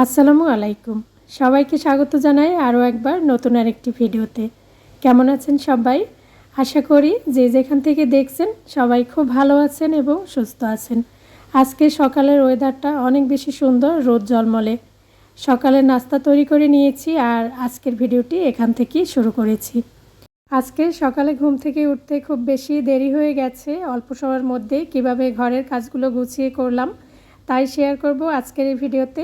আসসালামু আলাইকুম। সবাইকে স্বাগত জানাই আরও একবার নতুন আরেকটি ভিডিওতে। কেমন আছেন সবাই? আশা করি যে যেখান থেকে দেখছেন সবাই খুব ভালো আছেন এবং সুস্থ আছেন। আজকে সকালের ওয়েদারটা অনেক বেশি সুন্দর, রোদ ঝলমলে। সকালে নাস্তা তৈরি করে নিয়েছি আর আজকের ভিডিওটি এখান থেকেই শুরু করেছি। আজকে সকালে ঘুম থেকে উঠতে খুব বেশি দেরি হয়ে গেছে। অল্প সময়ের মধ্যেই কীভাবে ঘরের কাজগুলো গুছিয়ে করলাম তাই শেয়ার করব আজকের এই ভিডিওতে।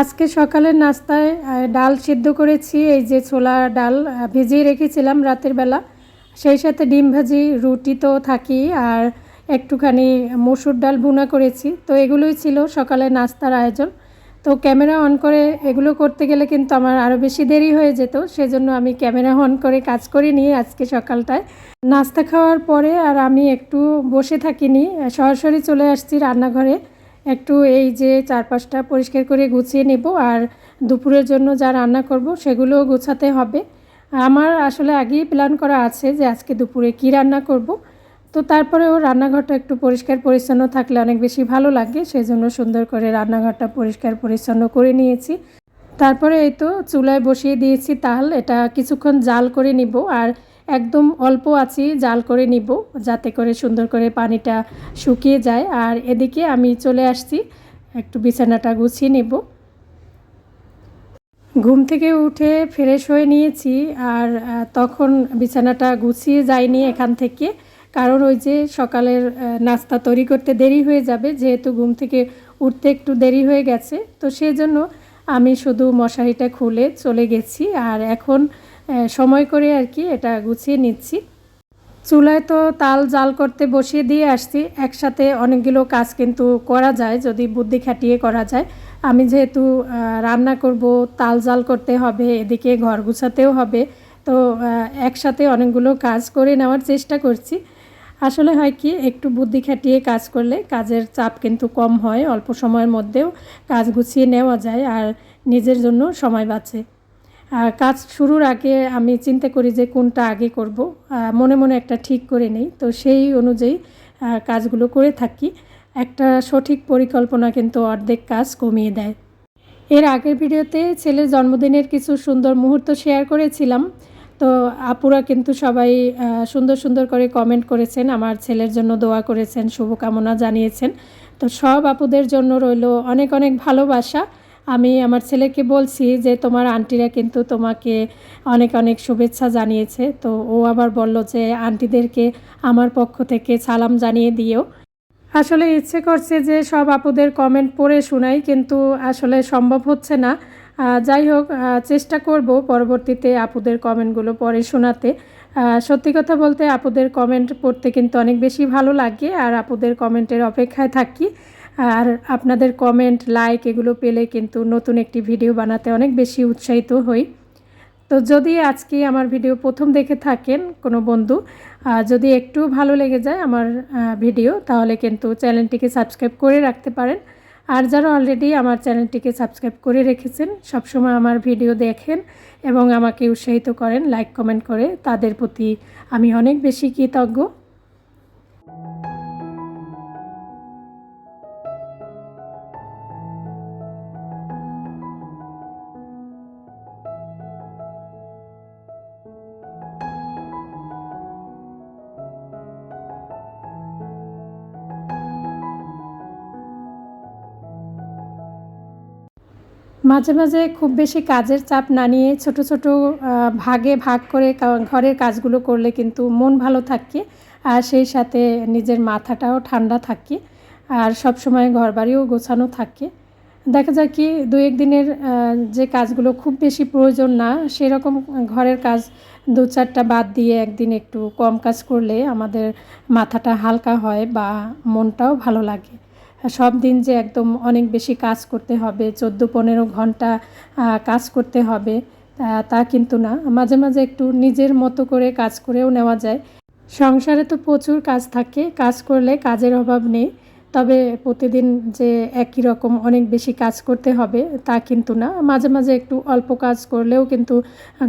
আজকে সকালের নাস্তায় ডাল সিদ্ধ করেছি, এই যে ছোলা ডাল ভিজিয়ে রেখেছিলাম রাতের বেলা, সেই সাথে ডিম ভাজি, রুটি তো থাকি, আর একটুখানি মসুর ডাল ভুনা করেছি। তো এগুলোই ছিল সকালের নাস্তার আয়োজন। তো ক্যামেরা অন করে এগুলো করতে গেলে কিন্তু আমার আরও বেশি দেরি হয়ে যেত, সেজন্য আমি ক্যামেরা অন করে কাজ করিনি আজকে সকালটায়। নাস্তা খাওয়ার পরে আর আমি একটু বসে থাকিনি, সরাসরি চলে আসছি রান্নাঘরে। একটু এই যে চারপাশটা পরিষ্কার করে গুছিয়ে নেব, আর দুপুরের জন্য যা রান্না করব সেগুলোও গোছাতে হবে। আমার আসলে আগেই প্ল্যান করা আছে যে আজকে দুপুরে কি রান্না করব। তো তারপরেও রান্নাঘরটা একটু পরিষ্কার পরিচ্ছন্ন থাকলে অনেক বেশি ভালো লাগে, সেজন্য সুন্দর করে রান্নাঘরটা পরিষ্কার পরিচ্ছন্ন করে নিয়েছি। তারপরে এই তো চুলায় বসিয়ে দিয়েছি তাল, এটা কিছুক্ষণ জাল করে নিব, আর একদম অল্প আঁচে জাল করে নিব যাতে করে সুন্দর করে পানিটা শুকিয়ে যায়। আর এদিকে আমি চলে আসছি, একটু বিছানাটা গুছিয়ে নেব। ঘুম থেকে উঠে ফ্রেশ হয়ে নিয়েছি, আর তখন বিছানাটা গুছিয়ে যায়নি এখান থেকে, কারণ ওই যে সকালের নাস্তা তৈরি করতে দেরি হয়ে যাবে, যেহেতু ঘুম থেকে উঠতে একটু দেরি হয়ে গেছে। তো সেই জন্য আমি শুধু মশারিটা খুলে চলে গেছি, আর এখন সময় করে আর কি এটা গুছিয়ে নিচ্ছি। চুলায় তো তাল জাল করতে বসিয়ে দিয়ে আসছি, একসাথে অনেকগুলো কাজ কিন্তু করা যায় যদি বুদ্ধি খাটিয়ে করা যায়। আমি যেহেতু রান্না করব, তাল জাল করতে হবে, এদিকে ঘর গুছাতেও হবে, তো একসাথে অনেকগুলো কাজ করে নেওয়ার চেষ্টা করছি। আসলে হয় কি, একটু বুদ্ধি খাটিয়ে কাজ করলে কাজের চাপ কিন্তু কম হয়, অল্প সময়ের মধ্যেও কাজ গুছিয়ে নেওয়া যায়, আর নিজের জন্য সময় বাঁচে। কাজ শুরুর আগে আমি চিন্তা করি যে কোনটা আগে করব, মনে মনে একটা ঠিক করে নেই, তো সেই অনুযায়ী কাজগুলো করে থাকি। একটা সঠিক পরিকল্পনা কিন্তু অর্ধেক কাজ কমিয়ে দেয়। এর আগের ভিডিওতে ছেলের জন্মদিনের কিছু সুন্দর মুহূর্ত শেয়ার করেছিলাম, তো আপুরা কিন্তু সবাই সুন্দর সুন্দর করে কমেন্ট করেছেন, আমার ছেলের জন্য দোয়া করেছেন, শুভকামনা জানিয়েছেন। তো সব আপুদের জন্য রইল অনেক অনেক ভালোবাসা। আমি আমার ছেলেকে বলছি যে তোমার আন্টিরা কিন্তু তোমাকে অনেক অনেক শুভেচ্ছা জানিয়েছে। তো ও আবার বলল যে আন্টিদেরকে আমার পক্ষ থেকে সালাম জানিয়ে দিও। আসলে ইচ্ছে করছে যে সব আপুদের কমেন্ট পড়ে শোনাই, কিন্তু আসলে সম্ভব হচ্ছে না। যাই হোক, চেষ্টা করব পরবর্তীতে আপুদের কমেন্টগুলো পড়ে শোনাতে। সত্যি কথা বলতে আপুদের কমেন্ট পড়তে কিন্তু অনেক বেশি ভালো লাগে, আর আপুদের কমেন্টের অপেক্ষায় থাকি। আর আপনাদের কমেন্ট, লাইক এগুলো পেলে কিন্তু নতুন একটি ভিডিও বানাতে অনেক বেশি উৎসাহিত হই। তো যদি আজকে আমার ভিডিও প্রথম দেখে থাকেন কোনো বন্ধু, যদি একটু ভালো লেগে যায় আমার ভিডিও, তাহলে কিন্তু চ্যানেলটিকে সাবস্ক্রাইব করে রাখতে পারেন। আর যারা অলরেডি আমার চ্যানেলটিকে সাবস্ক্রাইব করে রেখেছেন, সবসময় আমার ভিডিও দেখেন এবং আমাকে উৎসাহিত করেন লাইক কমেন্ট করে, তাদের প্রতি আমি অনেক বেশি কৃতজ্ঞ। মাঝে মাঝে খুব বেশি কাজের চাপ না নিয়ে ছোট ছোট ভাগে ভাগ করে ঘরের কাজগুলো করলে কিন্তু মন ভালো থাকে, আর সেই সাথে নিজের মাথাটাও ঠান্ডা থাকে, আর সব সময় ঘরবাড়িও গোছানো থাকে। দেখা যায় কি, দু এক দিনের যে কাজগুলো খুব বেশি প্রয়োজন না সেরকম ঘরের কাজ দু চারটা বাদ দিয়ে একদিন একটু কম কাজ করলে আমাদের মাথাটা হালকা হয় বা মনটাও ভালো লাগে। সব দিন যে একদম অনেক বেশি কাজ করতে হবে, 14-15 ঘন্টা কাজ করতে হবে তা কিন্তু না। মাঝে মাঝে একটু নিজের মতো করে কাজ করেও নেওয়া যায়। সংসারে তো প্রচুর কাজ থাকে, কাজ করলে কাজের অভাব নেই, তবে প্রতিদিন যে একই রকম অনেক বেশি কাজ করতে হবে তা কিন্তু না। মাঝে মাঝে একটু অল্প কাজ করলেও কিন্তু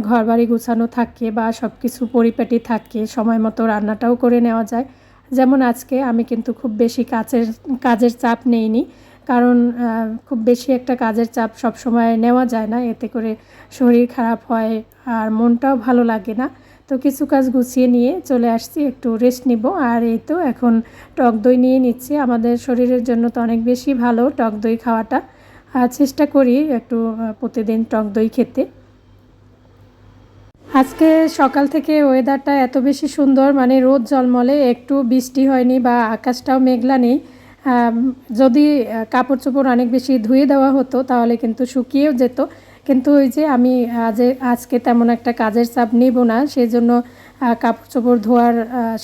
ঘরবাড়ি গুছানো থাকে বা সব কিছু পরিপাটি থাকে, সময় মতো রান্নাটাও করে নেওয়া যায়। যেমন আজকে আমি কিন্তু খুব বেশি কাজের চাপ নেইনি, কারণ খুব বেশি একটা কাজের চাপ সব সময় নেওয়া যায় না, এতে করে শরীর খারাপ হয় আর মনটাও ভালো লাগে না। তো কিছু কাজ গুছিয়ে নিয়ে চলে আসছি, একটু রেস্ট নিব। আর এই তো এখন টক দই নিয়ে নিচ্ছি, আমাদের শরীরের জন্য তো অনেক বেশি ভালো টক দই খাওয়াটা। চেষ্টা করি একটু প্রতিদিন টক দই খেতে। আজকে সকাল থেকে ওয়েদারটা এত বেশি সুন্দর, মানে রোদ ঝলমলে, একটু বৃষ্টি হয়নি বা আকাশটাও মেঘলা নেই। যদি কাপড় চোপড় অনেক বেশি ধুয়ে দেওয়া হতো তাহলে কিন্তু শুকিয়েও যেত, কিন্তু ওই যে আমি আজকে তেমন একটা কাজের চাপ নিব না, সেজন্য কাপড় চোপড় ধোয়ার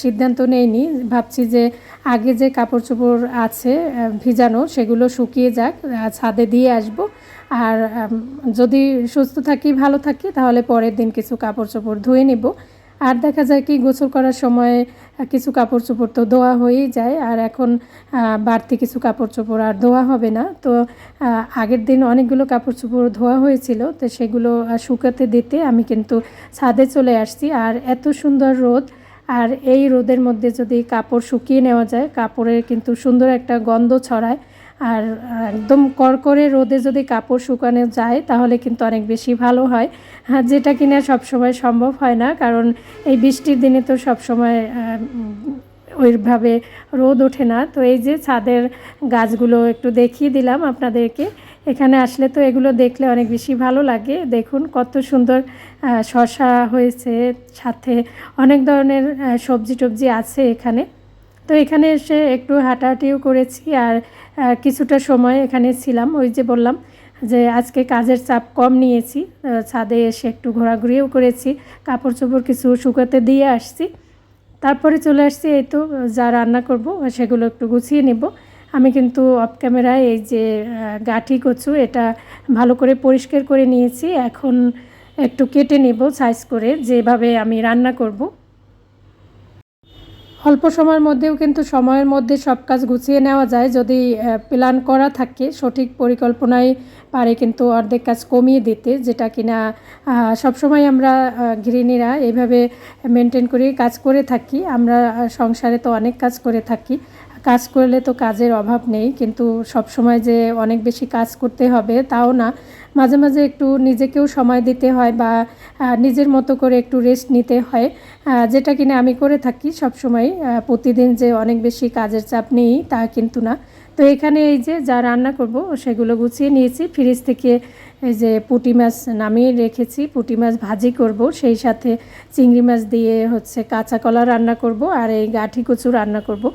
সিদ্ধান্ত নেইনি। ভাবছি যে আগে যে কাপড় চোপড় আছে ভিজানো সেগুলো শুকিয়ে যাক, ছাদে দিয়ে আসব। আর যদি সুস্থ থাকি, ভালো থাকি, তাহলে পরের দিন কিছু কাপড় চোপড় ধুয়ে নেব। আর দেখা যায় কি গোসল করার সময় কিছু কাপড় চোপড় তো ধোয়া হয়েই যায়, আর এখন বাড়তি কিছু কাপড় চোপড় আর ধোয়া হবে না। তো আগের দিন অনেকগুলো কাপড় চোপড় ধোয়া হয়েছিল, তো সেগুলো শুকাতে দিতে আমি কিন্তু ছাদে চলে আসছি। আর এত সুন্দর রোদ, আর এই রোদের মধ্যে যদি কাপড় শুকিয়ে নেওয়া যায়, কাপড়ের কিন্তু সুন্দর একটা গন্ধ ছড়ায়। আর একদম কড়কড়ে রোদে যদি কাপড় শুকানো যায় তাহলে কিন্তু অনেক বেশি ভালো হয়, যেটা কিনা সবসময় সম্ভব হয় না, কারণ এই বৃষ্টির দিনে তো সবসময় ওইভাবে রোদ ওঠে না। তো এই যে ছাদের গাছগুলো একটু দেখিয়ে দিলাম আপনাদেরকে, এখানে আসলে তো এগুলো দেখলে অনেক বেশি ভালো লাগে। দেখুন কত সুন্দর শসা হয়েছে, সাথে অনেক ধরনের সবজি টবজি আছে এখানে। তো এখানে এসে একটু হাঁটাহাঁটিও করেছি, আর কিছুটা সময় এখানে ছিলাম। ওই যে বললাম যে আজকে কাজের চাপ কম নিয়েছি, ছাদে এসে একটু ঘোরাঘুরিও করেছি, কাপড় চোপড় কিছু শুকাতে দিয়ে আসছি। তারপরে চলে আসছি, এই তো যা রান্না করব সেগুলো একটু গুছিয়ে নেব। আমি কিন্তু অফ ক্যামেরায় এই যে গাঠি কচু, এটা ভালো করে পরিষ্কার করে নিয়েছি, এখন একটু কেটে নেব সাইজ করে, যেভাবে আমি রান্না করব। অল্প সময়ের মধ্যেও কিন্তু সময়ের মধ্যে সব কাজ গুছিয়ে নেওয়া যায়, যদি প্ল্যান করা থাকে, সঠিক পরিকল্পনায় পারে কিন্তু অর্ধেক কাজ কমিয়ে দিতে, যেটা কিনা সবসময় আমরা গৃহিণীরা এইভাবে মেনটেন করে কাজ করে থাকি। আমরা সংসারে তো অনেক কাজ করে থাকি, কাজ করলে তো কাজের অভাব নেই, কিন্তু সব সময় যে অনেক বেশি কাজ করতে হবে তাও না, মাঝে মাঝে একটু নিজেকেও সময় দিতে হয় বা নিজের মতো করে একটু রেস্ট নিতে হয়, যেটা কিনা আমি করে থাকি সব সময়। প্রতিদিন যে অনেক বেশি কাজের চাপ নেই তা কিন্তু না। তো এখানে এই যে যা রান্না করব সেগুলো গুছিয়ে নিয়েছি, ফ্রিজ থেকে এই যে পুঁটি মাছ নামিয়ে রেখেছি, পুঁটি মাছ ভাজি করব, সেই সাথে চিংড়ি মাছ দিয়ে হচ্ছে কাঁচা কলা রান্না করব, আর এই গাঠি কচু রান্না করব।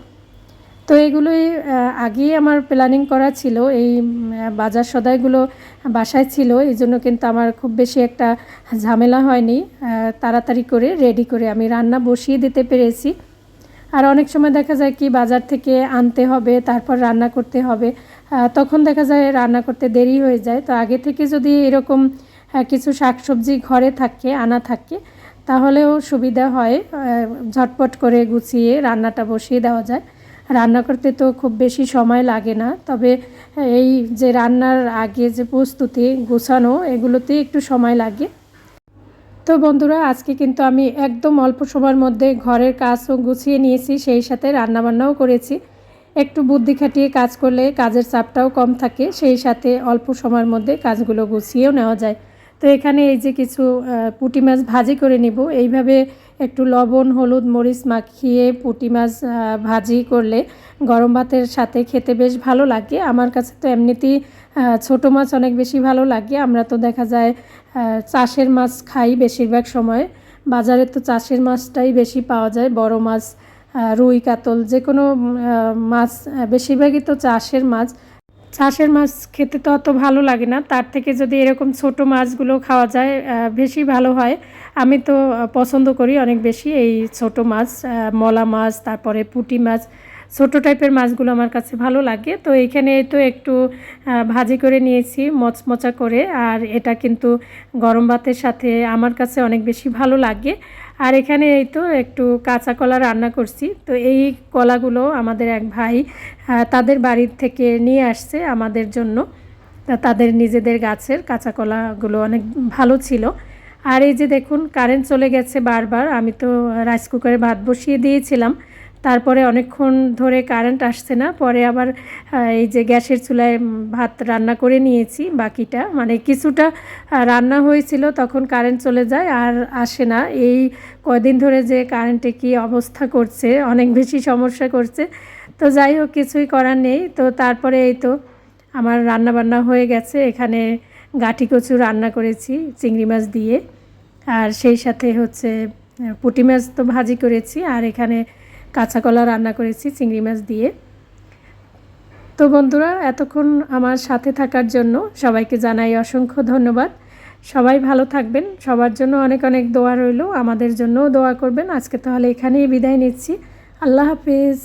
তো এগুলোই আগেই আমার প্ল্যানিং করা ছিল, এই বাজার সদাইগুলো বাসায় ছিল, এই জন্য কিন্তু আমার খুব বেশি একটা ঝামেলা হয়নি, তাড়াতাড়ি করে রেডি করে আমি রান্না বসিয়ে দিতে পেরেছি। আর অনেক সময় দেখা যায় কি বাজার থেকে আনতে হবে, তারপর রান্না করতে হবে, তখন দেখা যায় রান্না করতে দেরি হয়ে যায়। তো আগে থেকে যদি এরকম কিছু শাকসবজি ঘরে থাকে, আনা থাকে, তাহলেও সুবিধা হয়, ঝটপট করে গুছিয়ে রান্নাটা বসিয়ে দেওয়া যায়। রান্না করতে তো খুব বেশি সময় লাগে না, তবে এই যে রান্নার আগে যে প্রস্তুতি গোছানো, এগুলোতেই একটু সময় লাগে। তো বন্ধুরা, আজকে কিন্তু আমি একদম অল্প সময়ের মধ্যে ঘরের কাজও গুছিয়ে নিয়েছি, সেই সাথে রান্নাবান্নাও করেছি। একটু বুদ্ধি খাটিয়ে কাজ করলে কাজের চাপটাও কম থাকে, সেই সাথে অল্প সময়ের মধ্যে কাজগুলো গুছিয়েও নেওয়া যায়। তো এখানে এই যে কিছু পুঁটি মাছ ভাজি করে নিব, এইভাবে একটু লবণ হলুদ মরিচ মাখিয়ে পুঁটি মাছ ভাজি করলে গরম ভাতের সাথে খেতে বেশ ভালো লাগে। আমার কাছে তো এমনিতেই ছোটো মাছ অনেক বেশি ভালো লাগে। আমরা তো দেখা যায় চাষের মাছ খাই বেশিরভাগ সময়, বাজারে তো চাষের মাছটাই বেশি পাওয়া যায়, বড় মাছ, রুই কাতল যে কোনো মাছ, বেশিরভাগই তো চাষের মাছ। চাষের মাছ খেতে তো অত ভালো লাগে না, তার থেকে যদি এরকম ছোট মাছগুলো খাওয়া যায় বেশি ভালো হয়। আমি তো পছন্দ করি অনেক বেশি এই ছোট মাছ, মলা মাছ, তারপরে পুঁটি মাছ, ছোট টাইপের মাছগুলো আমার কাছে ভালো লাগে। তো এইখানে তো একটু ভাজি করে নিয়েছি মচমচা করে, আর এটা কিন্তু গরম ভাতের সাথে আমার কাছে অনেক বেশি ভালো লাগে। আর এখানে এই তো একটু কাঁচা কলা রান্না করছি। তো এই কলাগুলো আমাদের এক ভাই তাদের বাড়ির থেকে নিয়ে আসছে আমাদের জন্য, তাদের নিজেদের গাছের কাঁচা কলাগুলো অনেক ভালো ছিল। আর এই যে দেখুন কারেন্ট চলে গেছে বারবার, আমি তো রাইস কুকারে ভাত বসিয়ে দিয়েছিলাম, তারপরে অনেকক্ষণ ধরে কারেন্ট আসছে না, পরে আবার এই যে গ্যাসের চুলায় ভাত রান্না করে নিয়েছি। বাকিটা মানে কিছুটা রান্না হয়েছিল, তখন কারেন্ট চলে যায় আর আসে না। এই কয়দিন ধরে যে কারেন্টে কি অবস্থা করছে, অনেক বেশি সমস্যা করছে। তো যাই হোক, কিছুই করার নেই। তো তারপরে এই তো আমার রান্নাবান্না হয়ে গেছে। এখানে গাঠি কচু রান্না করেছি চিংড়ি মাছ দিয়ে, আর সেই সাথে হচ্ছে পুঁটি মাছ তো ভাজি করেছি, আর এখানে কাঁচা কলা রান্না করেছি চিংড়ি মাছ দিয়ে। তো বন্ধুরা, এতক্ষণ আমার সাথে থাকার জন্য সবাইকে জানাই অসংখ্য ধন্যবাদ। সবাই ভালো থাকবেন, সবার জন্য অনেক অনেক দোয়া রইল, আমাদের জন্যও দোয়া করবেন। আজকে তাহলে এখানেই বিদায় নিচ্ছি। আল্লাহ হাফেজ।